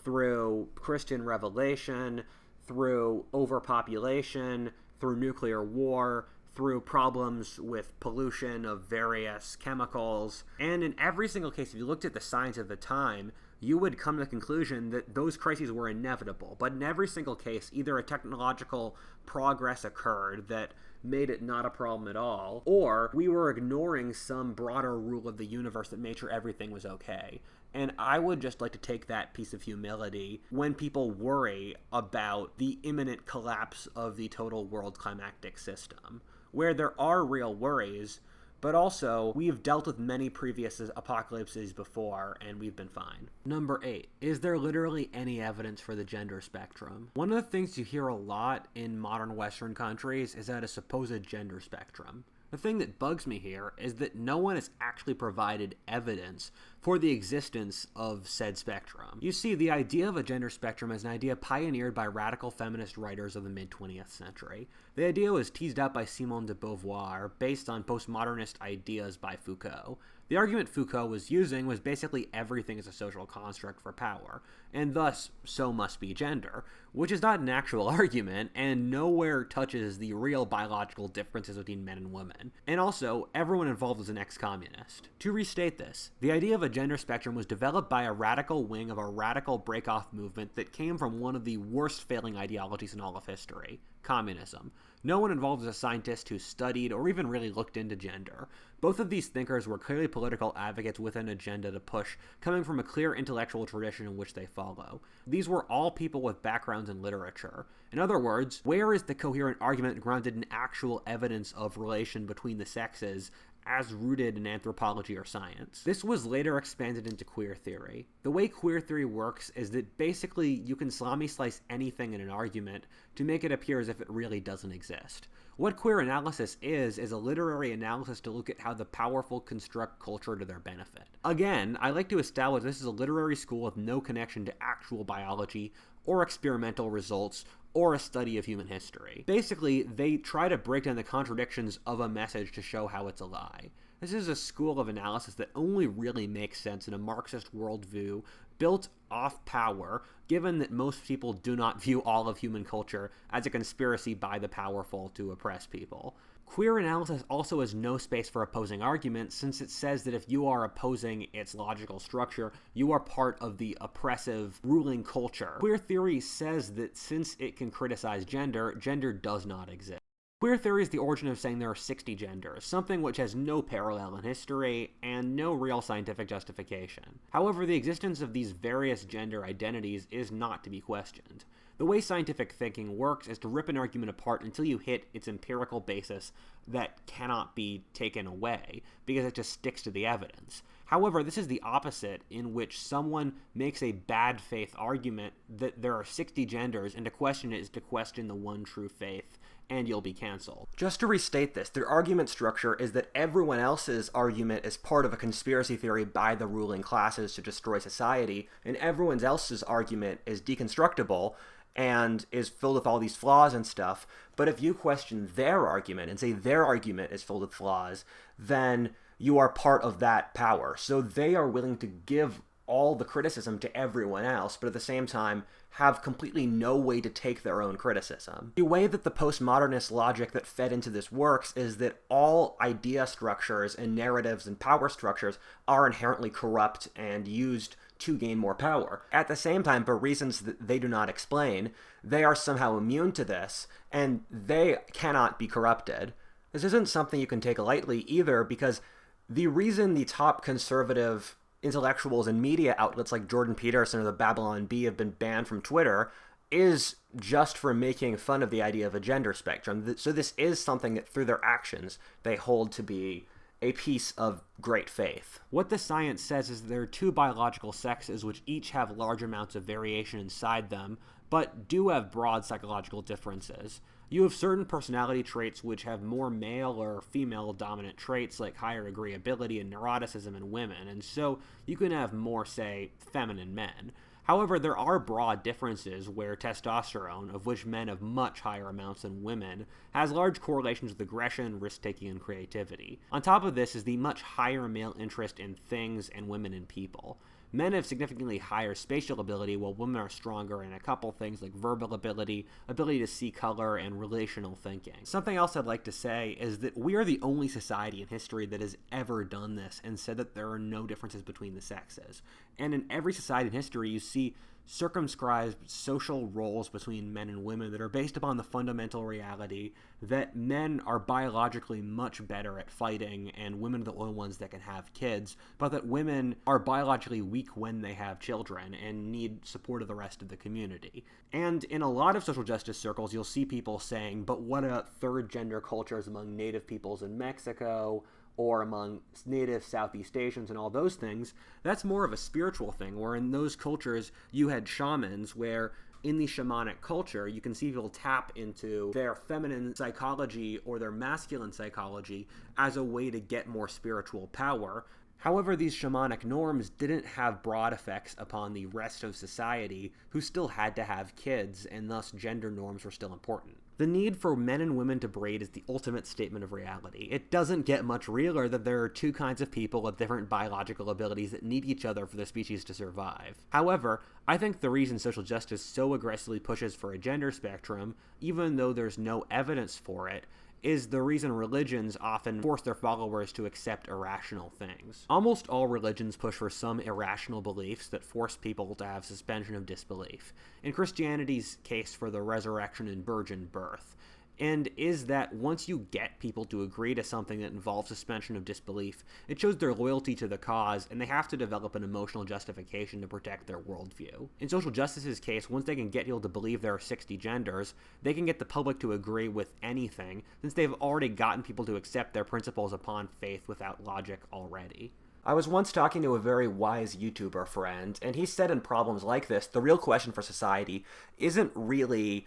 through Christian revelation, through overpopulation, through nuclear war, through problems with pollution of various chemicals. And in every single case, if you looked at the science of the time, you would come to the conclusion that those crises were inevitable. But in every single case, either a technological progress occurred that made it not a problem at all, or we were ignoring some broader rule of the universe that made sure everything was okay. And I would just like to take that piece of humility when people worry about the imminent collapse of the total world climactic system, where there are real worries, but also we've dealt with many previous apocalypses before, and we've been fine. Number 8. Is there literally any evidence for the gender spectrum? One of the things you hear a lot in modern Western countries is that a supposed gender spectrum. The thing that bugs me here is that no one has actually provided evidence for the existence of said spectrum. You see, the idea of a gender spectrum is an idea pioneered by radical feminist writers of the mid-20th century. The idea was teased out by Simone de Beauvoir based on postmodernist ideas by Foucault. The argument Foucault was using was basically everything is a social construct for power, and thus so must be gender, which is not an actual argument, and nowhere touches the real biological differences between men and women. And also, everyone involved was an ex-communist. To restate this, the idea of a gender spectrum was developed by a radical wing of a radical break-off movement that came from one of the worst failing ideologies in all of history, communism. No one involved was a scientist who studied or even really looked into gender. Both of these thinkers were clearly political advocates with an agenda to push, coming from a clear intellectual tradition in which they follow. These were all people with backgrounds in literature. In other words, where is the coherent argument grounded in actual evidence of relation between the sexes as rooted in anthropology or science? This was later expanded into queer theory. The way queer theory works is that basically you can salami slice anything in an argument to make it appear as if it really doesn't exist. What queer analysis is a literary analysis to look at how the powerful construct culture to their benefit. Again, I like to establish this is a literary school with no connection to actual biology or experimental results or a study of human history. Basically, they try to break down the contradictions of a message to show how it's a lie. This is a school of analysis that only really makes sense in a Marxist worldview built off power, given that most people do not view all of human culture as a conspiracy by the powerful to oppress people. Queer analysis also has no space for opposing arguments, since it says that if you are opposing its logical structure, you are part of the oppressive ruling culture. Queer theory says that since it can criticize gender, gender does not exist. Queer theory is the origin of saying there are 60 genders, something which has no parallel in history and no real scientific justification. However, the existence of these various gender identities is not to be questioned. The way scientific thinking works is to rip an argument apart until you hit its empirical basis that cannot be taken away, because it just sticks to the evidence. However, this is the opposite, in which someone makes a bad faith argument that there are 60 genders, and to question it is to question the one true faith, and you'll be canceled. Just to restate this, their argument structure is that everyone else's argument is part of a conspiracy theory by the ruling classes to destroy society, and everyone else's argument is deconstructible and is filled with all these flaws and stuff. But if you question their argument and say their argument is filled with flaws, then you are part of that power. So they are willing to give all the criticism to everyone else, but at the same time have completely no way to take their own criticism. The way that the postmodernist logic that fed into this works is that all idea structures and narratives and power structures are inherently corrupt and used to gain more power. At the same time, for reasons that they do not explain, they are somehow immune to this, and they cannot be corrupted. This isn't something you can take lightly either, because the reason the top conservative intellectuals and media outlets like Jordan Peterson or the Babylon Bee have been banned from Twitter is just for making fun of the idea of a gender spectrum. So this is something that through their actions they hold to be a piece of great faith. What the science says is that there are two biological sexes which each have large amounts of variation inside them, but do have broad psychological differences. You have certain personality traits which have more male or female dominant traits like higher agreeability and neuroticism in women, and so you can have more, say, feminine men. However, there are broad differences where testosterone, of which men have much higher amounts than women, has large correlations with aggression, risk-taking, and creativity. On top of this is the much higher male interest in things and women in people. men have significantly higher spatial ability, while women are stronger in a couple things like verbal ability, ability to see color, and relational thinking. Something else I'd like to say is that we are the only society in history that has ever done this and said that there are no differences between the sexes. And in every society in history, you see circumscribed social roles between men and women that are based upon the fundamental reality that men are biologically much better at fighting and women are the only ones that can have kids, but that women are biologically weak when they have children and need support of the rest of the community. And in a lot of social justice circles, you'll see people saying, but what about third gender cultures among native peoples in Mexico, or among native Southeast Asians and all those things? That's more of a spiritual thing, where in those cultures you had shamans, where in the shamanic culture you can see people tap into their feminine psychology or their masculine psychology as a way to get more spiritual power. However, these shamanic norms didn't have broad effects upon the rest of society, who still had to have kids, and thus gender norms were still important. The need for men and women to breed is the ultimate statement of reality. It doesn't get much realer that there are two kinds of people with different biological abilities that need each other for the species to survive. However, I think the reason social justice so aggressively pushes for a gender spectrum, even though there's no evidence for it, is the reason religions often force their followers to accept irrational things. Almost all religions push for some irrational beliefs that force people to have suspension of disbelief. In Christianity's case for the resurrection and virgin birth, and is that once you get people to agree to something that involves suspension of disbelief, it shows their loyalty to the cause, and they have to develop an emotional justification to protect their worldview. In social justice's case, once they can get people to believe there are 60 genders, they can get the public to agree with anything, since they've already gotten people to accept their principles upon faith without logic already. I was once talking to a very wise YouTuber friend, and he said in problems like this, the real question for society isn't really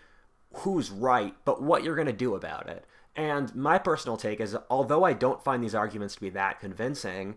who's right, but what you're going to do about it. And my personal take is, although I don't find these arguments to be that convincing,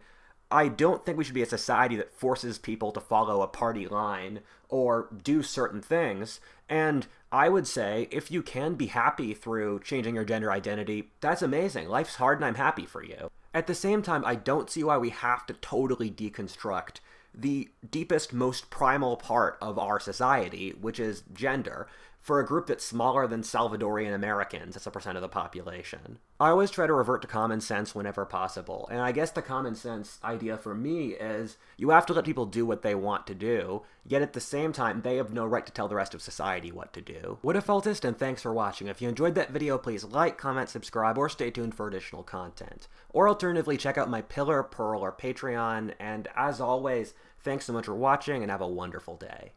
I don't think we should be a society that forces people to follow a party line or do certain things. And I would say, if you can be happy through changing your gender identity, that's amazing. Life's hard and I'm happy for you. At the same time, I don't see why we have to totally deconstruct the deepest, most primal part of our society, which is gender, for a group that's smaller than Salvadorian Americans as a percent of the population. I always try to revert to common sense whenever possible, and I guess the common sense idea for me is you have to let people do what they want to do, yet at the same time, they have no right to tell the rest of society what to do. What a faultist, and thanks for watching. If you enjoyed that video, please like, comment, subscribe, or stay tuned for additional content. Or alternatively, check out my Pillar, Pearl, or Patreon, and as always, thanks so much for watching, and have a wonderful day.